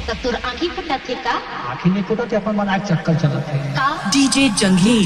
तब तोर आँखी फटा थे का? आँखी नहीं फटा थे, अपन मना चक्कर चलत है का? डीजे जंगली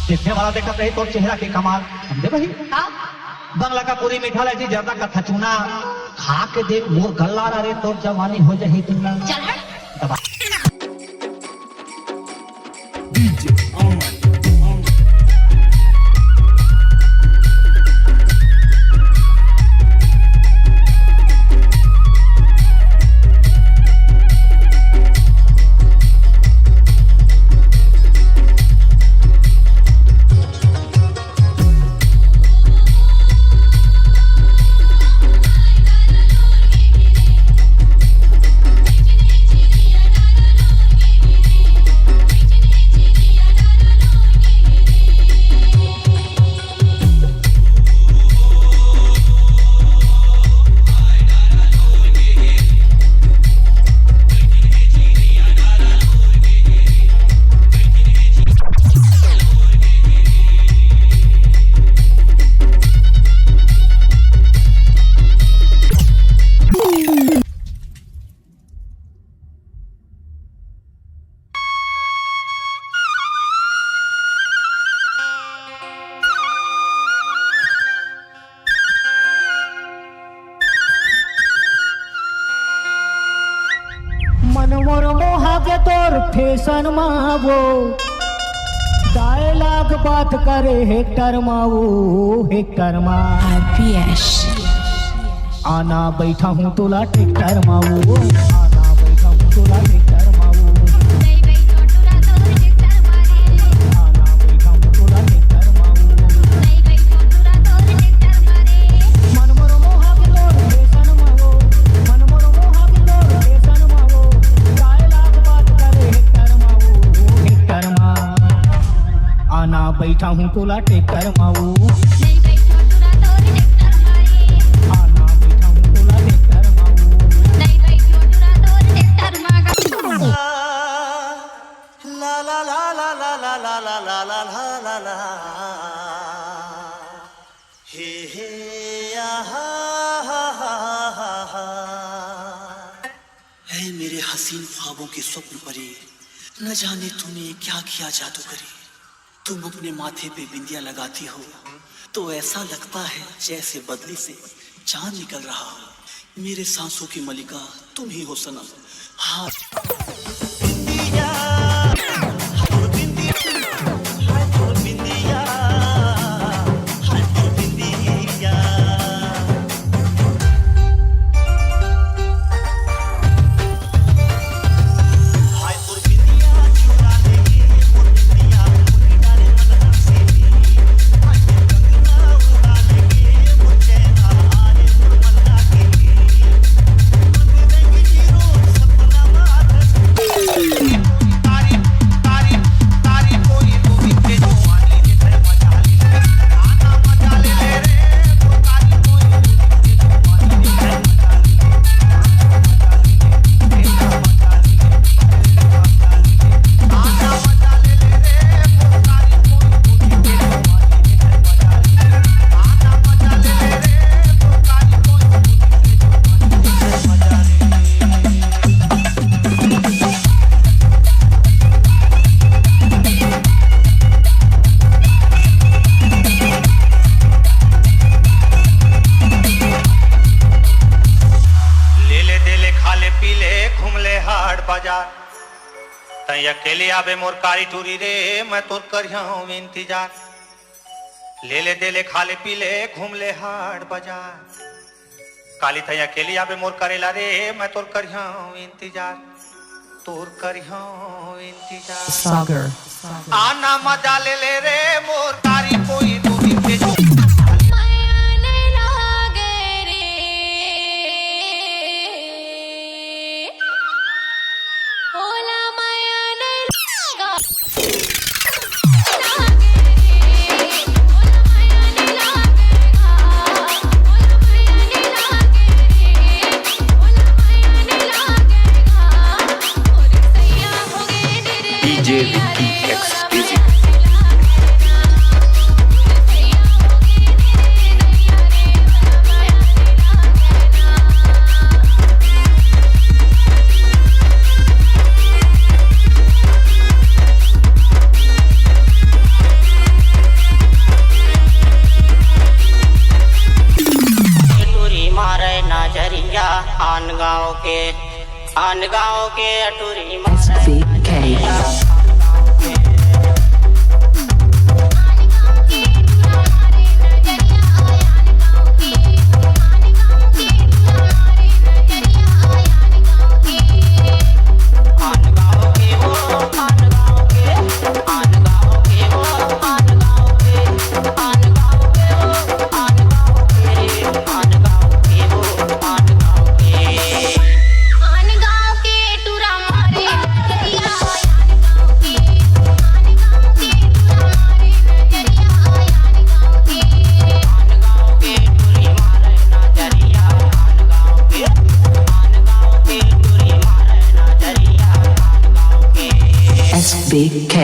देखने वाला देखा रही तो चेहरा के कमाल समझे भाई। बंगला का पूरी मीठा लाइची जर्दा का थचूना खा के देख मोर गल्ला रे तो जवानी हो जाही तुमना। चल हट। मनमोर मोहागे तोर फैशन मावो डायलॉग बात करे हेक्टर मावो हेक्टर मा आना बैठा हूँ तोला ट्रैक्टर मावो आना बैठा हूँ तोला ट्रैक्टर मावो आना बैठा हूँ तोला ट्रैक्टर मावो मनमोर मोहागे तोर फैशन मावो मनमोर मोहागे तोर फैशन मावो डायलॉग बात करे हेक्टर मावो हेक्टर मा आना बैठा हूँ तोला ट्रैक्टर मावो मेरे हसीन ख्वाबों के स्वप्न परी, न जाने तूने क्या किया जादू करी। तुम अपने माथे पे बिंदिया लगाती हो तो ऐसा लगता है जैसे बदली से चांद निकल रहा हो। मेरे सांसों की मलिका तुम ही हो सनम। हाँ तई अकेले आबे मोर कारी टूरी रे मैं तोर करिया हूँ इंतजार। ले ले दे ले खा ले पी ले घूम ले हाट बाजार। काली थैया अकेली आबे मोर करेला रे मैं तोर करिया इंतजार तोर करिया इंतजार Sagar. आना मजा ले ले रे मोर कारी कोई दो दिन के जो DJ Vicky exclusive. टूरी मारे नजरिया आन गाँव के टूरी मारे SBK.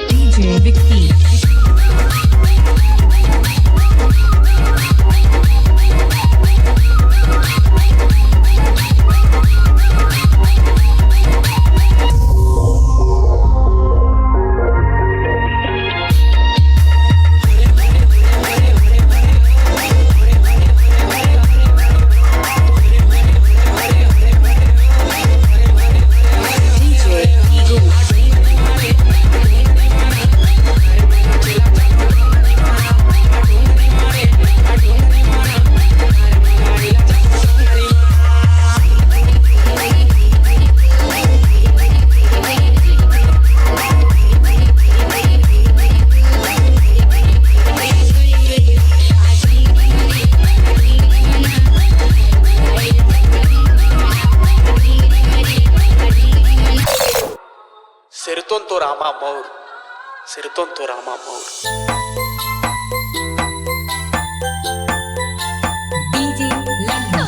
DJ Vicky. Sirton Rama Mour. DJ Lando.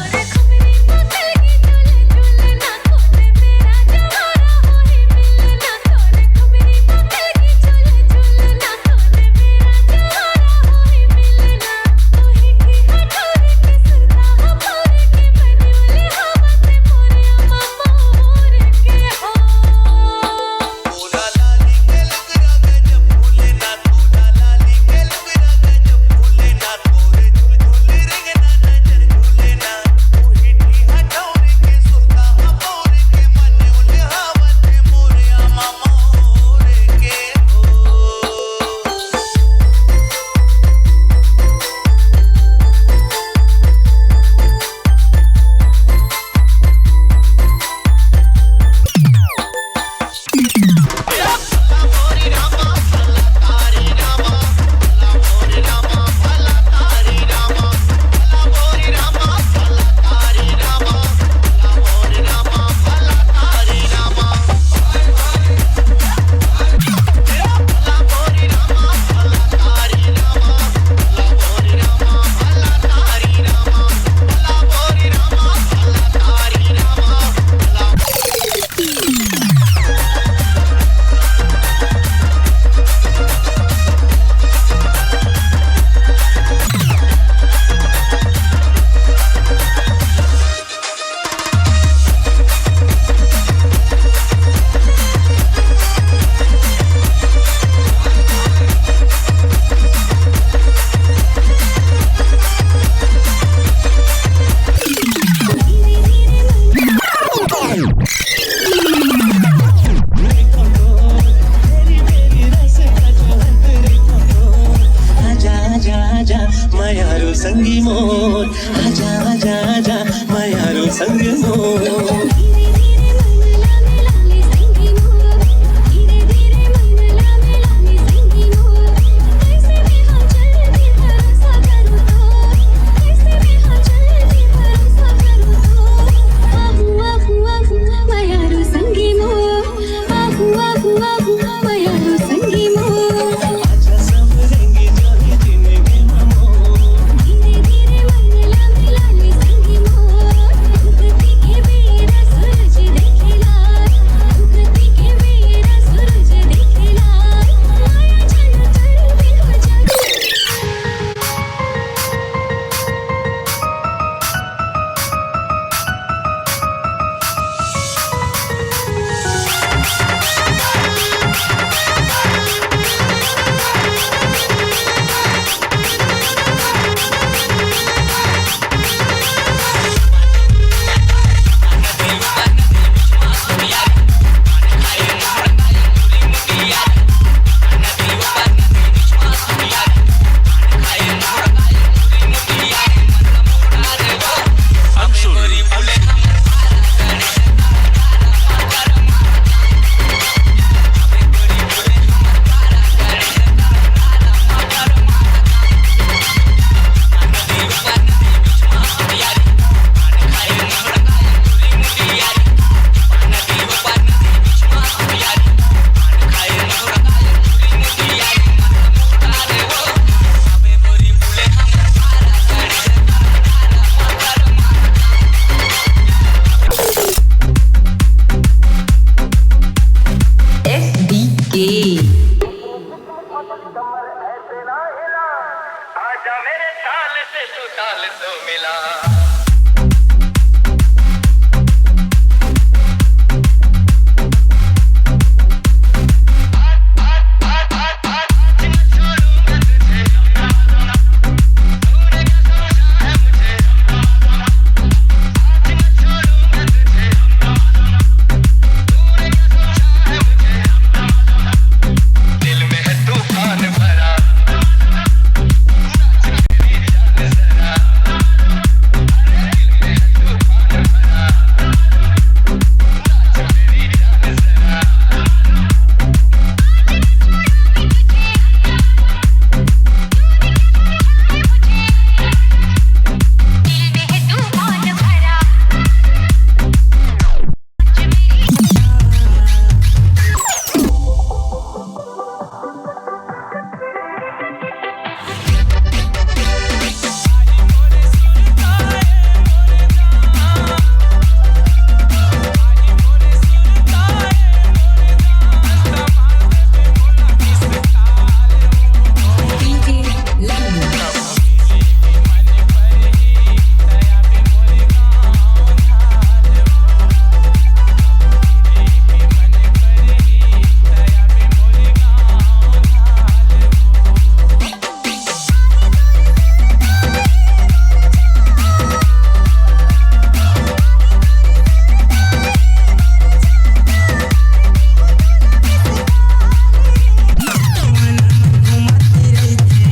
La E. आजा मेरे ताल से तू ताल तो मिला